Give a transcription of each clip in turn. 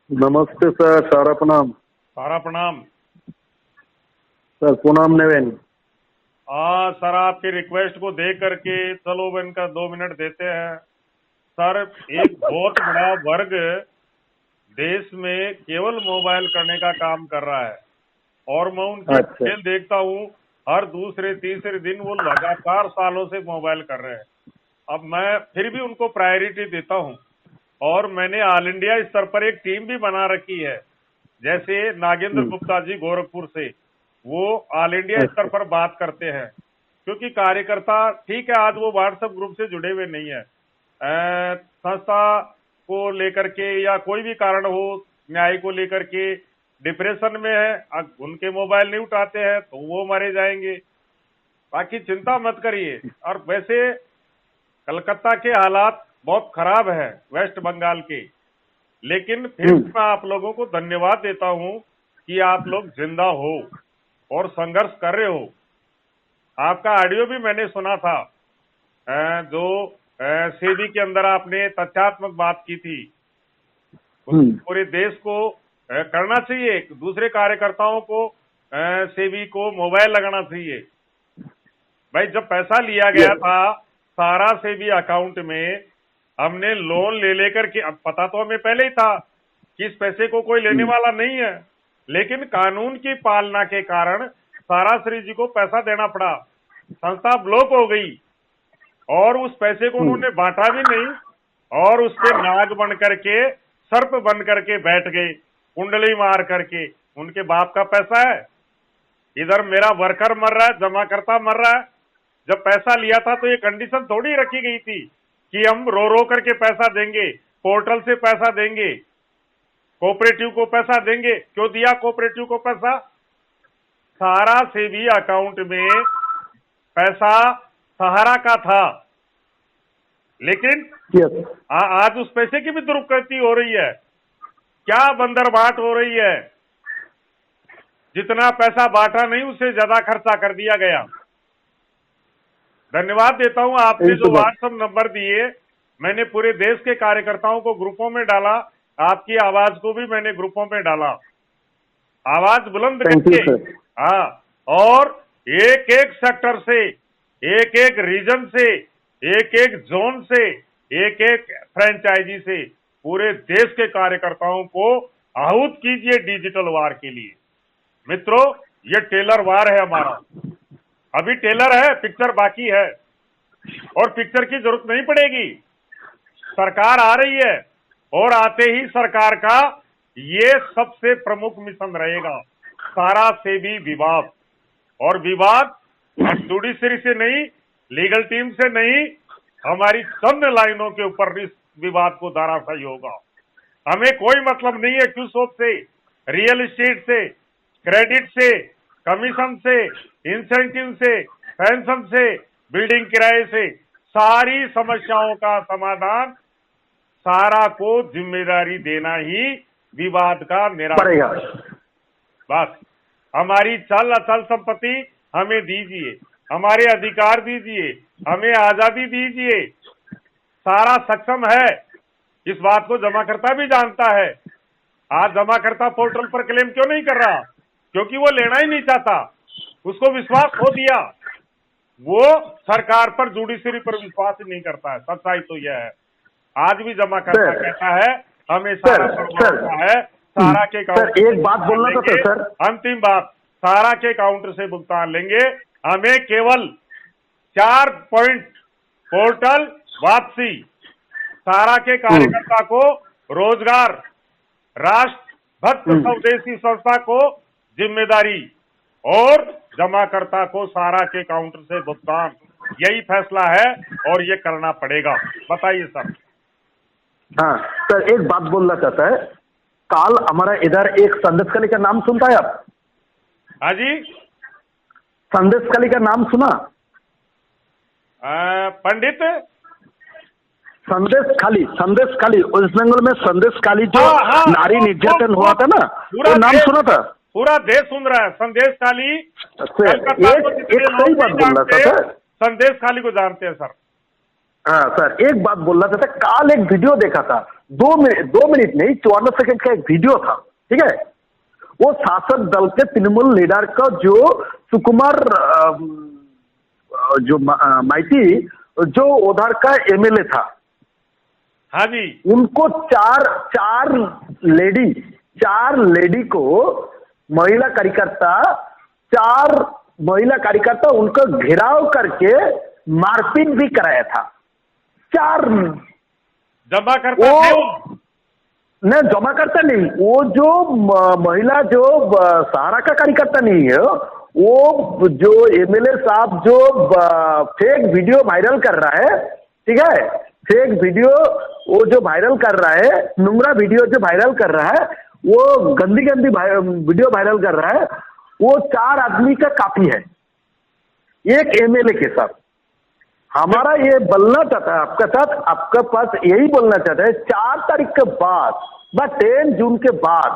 नमस्ते सर, सारा प्रणाम। सारा प्रणाम सर पूनम नेवेन। सर आपकी रिक्वेस्ट को देख करके चलो इनका 2 मिनट देते हैं। सर एक बहुत बड़ा वर्ग देश में केवल मोबाइल करने का काम कर रहा है और मैं उनकी अच्छा। खेल देखता हूँ, हर दूसरे तीसरे दिन वो लगातार सालों से मोबाइल कर रहे हैं। अब मैं फिर भी उनको प्रायोरिटी देता हूँ और मैंने ऑल इंडिया स्तर पर एक टीम भी बना रखी है। जैसे नागेंद्र गुप्ता जी गोरखपुर से, वो ऑल इंडिया स्तर पर बात करते हैं, क्योंकि कार्यकर्ता ठीक है आज वो व्हाट्सएप ग्रुप से जुड़े हुए नहीं है, संस्था को लेकर के या कोई भी कारण हो, न्याय को लेकर के डिप्रेशन में है, अब उनके मोबाइल नहीं उठाते हैं तो वो मारे जाएंगे। बाकी चिंता मत करिए। और वैसे कलकत्ता के हालात बहुत खराब है, वेस्ट बंगाल के, लेकिन फिर मैं आप लोगों को धन्यवाद देता हूं कि आप लोग जिंदा हो और संघर्ष कर रहे हो। आपका ऑडियो भी मैंने सुना था, जो सेबी के अंदर आपने तथ्यात्मक बात की थी। पूरे देश को करना चाहिए, दूसरे कार्यकर्ताओं को सेबी को मोबाइल लगाना चाहिए। भाई जब पैसा लिया गया था सारा सेबी अकाउंट में, हमने लोन ले लेकर के, अब पता तो हमें पहले ही था कि इस पैसे को कोई लेने वाला नहीं है, लेकिन कानून की पालना के कारण सारा श्री जी को पैसा देना पड़ा, संस्था ब्लॉक हो गई और उस पैसे को उन्होंने बांटा भी नहीं और उस पे नाग बन करके, सर्प बन करके बैठ गए, कुंडली मार करके। उनके बाप का पैसा है, इधर मेरा वर्कर मर रहा है, जमाकर्ता मर रहा है। जब पैसा लिया था तो ये कंडीशन थोड़ी रखी गई थी कि हम रो रो करके पैसा देंगे, पोर्टल से पैसा देंगे, कोऑपरेटिव को पैसा देंगे। क्यों दिया कोऑपरेटिव को पैसा? सारा सेबी अकाउंट में पैसा सहारा का था, लेकिन आज उस पैसे की भी दुरुपयोग हो रही है। क्या बंदरबाट हो रही है, जितना पैसा बांटा नहीं उससे ज्यादा खर्चा कर दिया गया। धन्यवाद देता हूं, आपने जो व्हाट्सएप नंबर दिए, मैंने पूरे देश के कार्यकर्ताओं को ग्रुपों में डाला, आपकी आवाज को भी मैंने ग्रुपों में डाला, आवाज बुलंद करके। हाँ, और एक एक सेक्टर से, एक एक रीजन से, एक एक जोन से, एक एक फ्रेंचाइजी से पूरे देश के कार्यकर्ताओं को आहूत कीजिए डिजिटल वार के लिए। मित्रों, ये टेलर वार है हमारा, अभी टेलर है, पिक्चर बाकी है और पिक्चर की जरूरत नहीं पड़ेगी। सरकार आ रही है और आते ही सरकार का ये सबसे प्रमुख मिशन रहेगा, सारा सेबी विवाद। और विवाद जुडिशरी से नहीं, लीगल टीम से नहीं, हमारी चंद लाइनों के ऊपर इस विवाद को धराशायी होगा। हमें कोई मतलब नहीं है क्यूसोप से, रियल एस्टेट से, क्रेडिट से, कमीशन से, इंसेंटिव से, पेंशन से, बिल्डिंग किराए से, सारी समस्याओं का समाधान सारा को जिम्मेदारी देना ही विवाद का निराकरण। बस हमारी चल अचल संपत्ति हमें दीजिए, हमारे अधिकार दीजिए, हमें आजादी दीजिए। सारा सक्षम है, इस बात को जमाकर्ता भी जानता है। आज जमाकर्ता पोर्टल पर क्लेम क्यों नहीं कर रहा? क्योंकि वो लेना ही नहीं चाहता, उसको विश्वास खो दिया, वो सरकार पर, जुडिशरी पर विश्वास ही नहीं करता है। सच्चाई तो यह है। आज भी जमाकर्ता कहता है हमें सारा है, सारा के काउंटर। एक बात बोलना था सर, अंतिम बात, सारा के काउंटर से भुगतान लेंगे। हमें केवल 4 पॉइंट पोर्टल वापसी, सारा के कार्यकर्ता को रोजगार, राष्ट्र भक्त स्वदेशी संस्था को जिम्मेदारी और जमाकर्ता को सारा के काउंटर से भुगतान, यही फैसला है और ये करना पड़ेगा। बताइए सर। हाँ सर, एक बात बोलना चाहता है, काल हमारा इधर एक संदेशखाली का नाम सुनता है आप? हाँ जी, संदेशखाली का नाम सुना? पंडित संदेशखाली, संदेशखाली वेस्ट बंगाल में संदेशखाली जो नारी निर्यातन हुआ था ना, वो नाम सुना था? पूरा देश सुन रहा है। संदेशखाली, एक सही बात बोल रहा था। संदेशखाली को जानते हैं सर। हाँ सर, एक बात बोलना चाहता, कल एक वीडियो देखा था, 2 मिनट नहीं, 54 सेकंड का एक वीडियो था, ठीक है। वो शासक दल के तृणमूल लीडर का जो सुकुमार जो माइती, जो उधर का एमएलए था, हाँ जी, उनको चार लेडी को महिला कार्यकर्ता, 4 महिला कार्यकर्ता उनको घेराव करके मारपीट भी कराया था। 4 जमा करता थे न जमा करता नहीं, वो जो महिला जो सहारा का कार्यकर्ता नहीं है, वो जो एमएलए साहब जो फेक वीडियो वायरल कर रहा है, ठीक है, फेक वीडियो वो जो वायरल कर रहा है, नुंगरा वीडियो जो वायरल कर रहा है, वो गंदी वीडियो वायरल कर रहा है, वो 4 आदमी का काफी है एक एमएलए के साथ। हमारा ये बोलना चाहता है आपका साथ, आपके पास यही बोलना चाहता है, 4 तारीख के बाद व 10 जून के बाद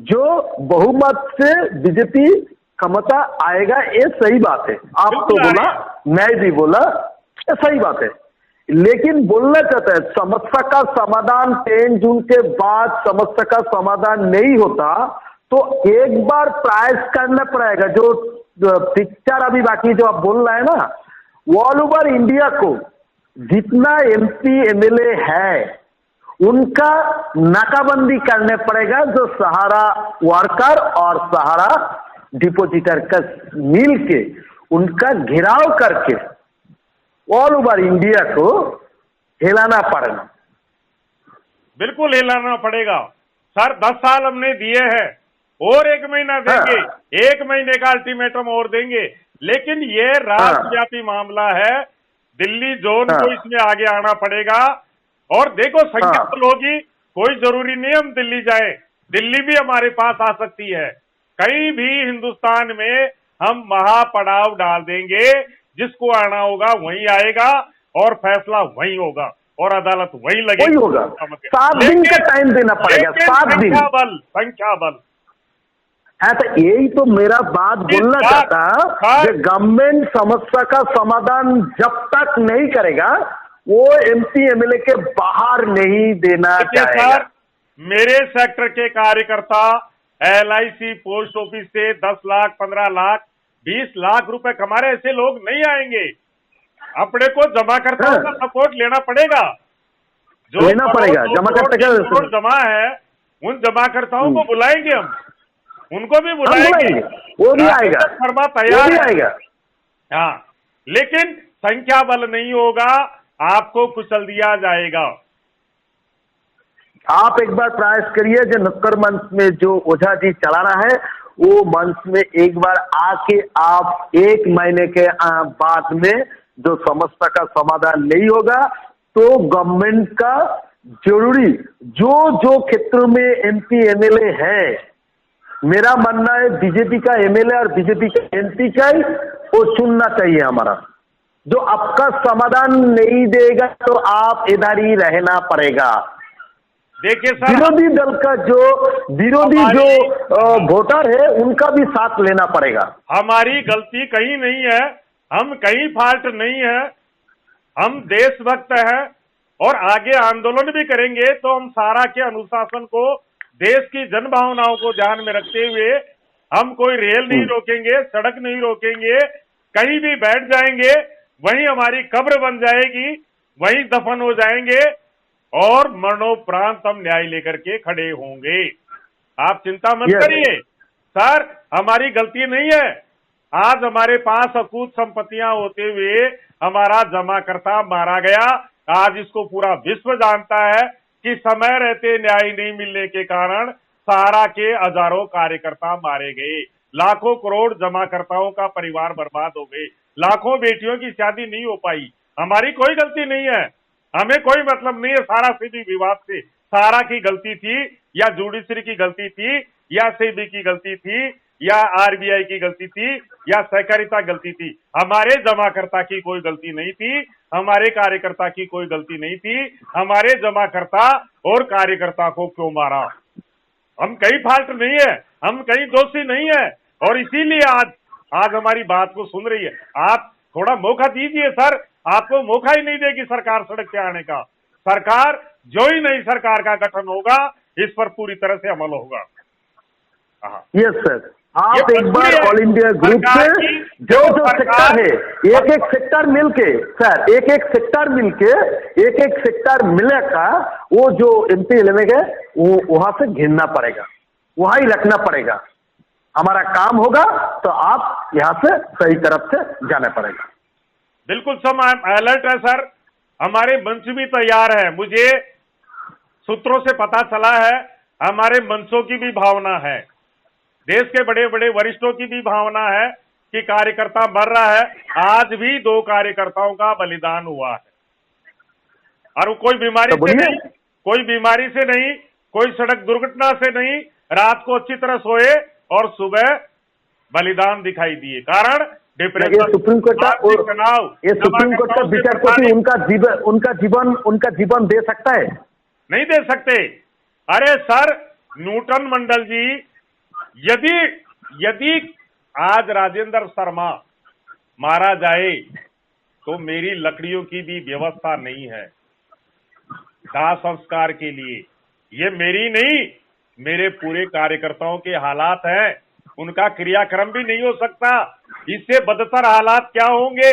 जो बहुमत से बीजेपी क्षमता आएगा, ये सही बात है। आप तो बोला, मैं भी बोला, ये सही बात है, लेकिन बोलना चाहता है समस्या का समाधान 10 जून के बाद समस्या का समाधान नहीं होता तो एक बार प्रयास करना पड़ेगा। जो पिक्चर अभी बाकी जो आप बोल रहे हैं ना, ऑल ओवर इंडिया को जितना एमपी एमएलए है उनका नाकाबंदी करने पड़ेगा, जो सहारा वर्कर और सहारा डिपोजिटर का मिल के उनका घेराव करके ऑल ओवर इंडिया को हिलाना पड़ेगा। बिल्कुल हिलाना पड़ेगा सर। 10 साल हमने दिए हैं और 1 महीना देंगे, 1 महीने का अल्टीमेटम और देंगे, लेकिन ये राष्ट्रव्यापी मामला है। दिल्ली जोन को इसमें आगे आना पड़ेगा। और देखो संख्या तो होगी, कोई जरूरी नहीं हम दिल्ली जाए, दिल्ली भी हमारे पास आ सकती है। कहीं भी हिंदुस्तान में हम महापड़ाव डाल देंगे, जिसको आना होगा वहीं आएगा और फैसला वहीं होगा और अदालत वहीं लगेगी, होगा। 7 दिन का टाइम देना पड़ेगा, 7 दिन। संख्या बल हाँ, तो यही तो मेरा बात बोलना चाहता, गवर्नमेंट समस्या का समाधान जब तक नहीं करेगा वो एमपी एमएलए के बाहर नहीं देना चाहेगा। मेरे सेक्टर के कार्यकर्ता एलआईसी पोस्ट ऑफिस से 10 लाख 15 लाख 20 लाख रुपए कमा रहे, ऐसे लोग नहीं आएंगे। अपने को जमाकर्ताओं का सपोर्ट लेना पड़ेगा, जो लेना पड़ेगा। जमाकर्ता का जमा है, उन जमाकर्ताओं को बुलाएंगे हम, उनको भी बुलाएंगे, वो भी आएगा, शर्मा तैयार आएगा। हाँ, लेकिन संख्या बल नहीं होगा, आपको कुचल दिया जाएगा। आप एक बार प्रयास करिए, जो नुक्कड़ मंच में जो ओझा जी चला रहा है, वो मंच में एक बार आके आप 1 महीने के बाद में जो समस्या का समाधान नहीं होगा तो गवर्नमेंट का जरूरी जो क्षेत्रों में एमपी एमएलए है, मेरा मानना है बीजेपी का एमएलए और बीजेपी का एमपी का ही वो चुनना चाहिए हमारा। जो आपका समाधान नहीं देगा तो आप इधर ही रहना पड़ेगा। देखिए सर, विरोधी दल का जो वोटर है उनका भी साथ लेना पड़ेगा। हमारी गलती कहीं नहीं है, हम कहीं फाल्ट नहीं है, हम देशभक्त हैं और आगे आंदोलन भी करेंगे तो हम सारा के अनुशासन को, देश की जन भावनाओं को ध्यान में रखते हुए हम कोई रेल नहीं रोकेंगे, सड़क नहीं रोकेंगे, कहीं भी बैठ जाएंगे, वहीं हमारी कब्र बन जाएगी, वहीं दफन हो जाएंगे और मरणोपरांत हम न्याय लेकर के खड़े होंगे। आप चिंता मत करिए सर, हमारी गलती नहीं है। आज हमारे पास अकूत संपत्तियां होते हुए हमारा जमाकर्ता मारा गया। आज इसको पूरा विश्व जानता है कि समय रहते न्याय नहीं मिलने के कारण सहारा के हजारों कार्यकर्ता मारे गए, लाखों करोड़ जमाकर्ताओं का परिवार बर्बाद हो गए, लाखों बेटियों की शादी नहीं हो पाई। हमारी कोई गलती नहीं है, हमें कोई मतलब नहीं है सारा सीधी विवाद से। सहारा की गलती थी या जुडिशरी की गलती थी या सेबी की गलती थी या आरबीआई की गलती थी या सहकारिता गलती थी, हमारे जमाकर्ता की कोई गलती नहीं थी, हमारे कार्यकर्ता की कोई गलती नहीं थी। हमारे जमाकर्ता और कार्यकर्ता को क्यों मारा? हम कहीं फाल्ट नहीं है, हम कहीं दोषी नहीं है और इसीलिए आज हमारी बात को सुन रही है। आप थोड़ा मौका दीजिए सर, आपको मौका ही नहीं देगी सरकार सड़क पे आने का। सरकार जो ही नई सरकार का गठन होगा इस पर पूरी तरह से अमल होगा। हाँ, यस सर, आप ये एक बार मजबूरी है ऑल इंडिया ग्रुप सरकार से की। जो जो सरकार सेक्टर है एक एक सेक्टर मिलके सर, एक एक सेक्टर मिलके एक एक सेक्टर मिलेगा, वो जो एमपी लेने वो वहां से घिरना पड़ेगा, वहां ही रखना पड़ेगा। हमारा काम होगा तो आप यहाँ से सही तरफ से जाना पड़ेगा। बिल्कुल सब अलर्ट है सर, हमारे मंच भी तैयार है। मुझे सूत्रों से पता चला है हमारे मंचों की भी भावना है, देश के बड़े बड़े वरिष्ठों की भी भावना है कि कार्यकर्ता मर रहा है। आज भी 2 कार्यकर्ताओं का बलिदान हुआ है और वो कोई बीमारी तो से नहीं, कोई बीमारी से नहीं, कोई सड़क दुर्घटना से नहीं, रात को अच्छी तरह सोए और सुबह बलिदान दिखाई दिए। कारण डिप्रेशन, ये सुप्रीम कोर्ट का तनाव, ये सुप्रीम कोर्ट का विचार को भी उनका जीवन दे सकता है, नहीं दे सकते। अरे सर न्यूटन मंडल जी, यदि आज राजेंद्र शर्मा मारा जाए तो मेरी लकड़ियों की भी व्यवस्था नहीं है दाह संस्कार के लिए। ये मेरी नहीं, मेरे पूरे कार्यकर्ताओं के हालात हैं, उनका क्रियाक्रम भी नहीं हो सकता। इससे बदतर हालात क्या होंगे